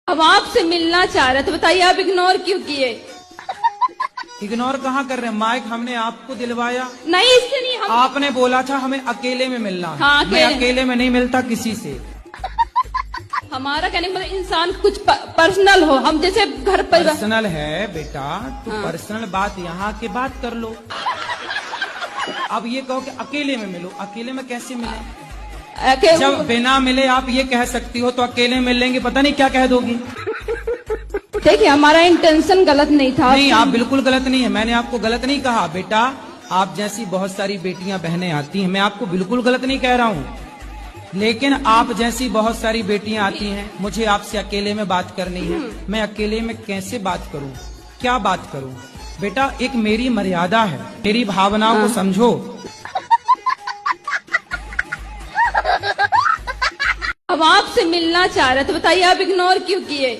अब आपसे मिलना चाह रहे थे, बताइए आप इग्नोर क्यों किए? इग्नोर कहाँ कर रहे हैं? माइक हमने आपको दिलवाया। नहीं, इससे नहीं। हम आपने बोला था हमें अकेले में मिलना है। हाँ, मैं अकेले में नहीं मिलता किसी से। हमारा कहने का मतलब इंसान कुछ पर्सनल हो, हम जैसे घर पर पर्सनल है बेटा, तो पर्सनल बात यहाँ के बात कर लो। अब ये कहो कि अकेले में मिलो, अकेले में कैसे मिले? जब बिना मिले आप ये कह सकती हो तो अकेले मिल लेंगे, पता नहीं क्या कह दोगी। देखिए हमारा इंटेंशन गलत नहीं था। नहीं, आप बिल्कुल गलत नहीं है, मैंने आपको गलत नहीं कहा बेटा। आप जैसी बहुत सारी बेटियां बहनें आती हैं, मैं आपको बिल्कुल गलत नहीं कह रहा हूँ, लेकिन आप जैसी बहुत सारी बेटियां आती हैं, मुझे आपसे अकेले में बात करनी है। मैं अकेले में कैसे बात करूं, क्या बात करूं? बेटा एक मेरी मर्यादा है, मेरी भावनाओं को समझो। अब आपसे मिलना चाह रहे थे, बताइए आप इग्नोर क्यों किए?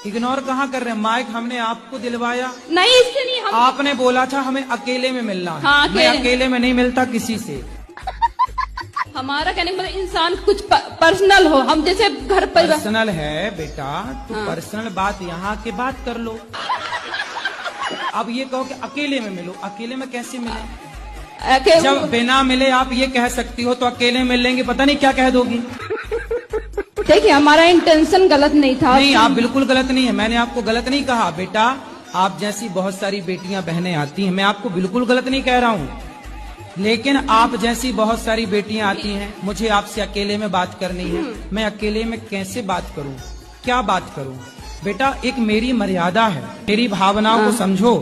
इग्नोर कहाँ कर रहे हैं? माइक हमने आपको दिलवाया। नहीं, इससे नहीं। हम आपने बोला था हमें अकेले में मिलना है। हाँ, मैं अकेले में नहीं मिलता किसी से। हमारा कहने का मतलब इंसान कुछ पर्सनल हो, हम जैसे घर पर पर्सनल है बेटा, तो पर्सनल बात यहाँ के बात कर लो। अब ये कहो कि अकेले में मिलो, अकेले में कैसे मिले? जब बिना मिले आप ये कह सकती हो तो अकेले मिल लेंगे, पता नहीं क्या कह दोगी। देखिए हमारा इंटेंशन गलत नहीं था। नहीं, आप बिल्कुल गलत नहीं है, मैंने आपको गलत नहीं कहा बेटा। आप जैसी बहुत सारी बेटियां बहनें आती हैं, मैं आपको बिल्कुल गलत नहीं कह रहा हूँ, लेकिन आप जैसी बहुत सारी बेटियां आती हैं, मुझे आपसे अकेले में बात करनी है। मैं अकेले में कैसे बात करूं, क्या बात करूं? बेटा एक मेरी मर्यादा है, मेरी भावनाओं को समझो।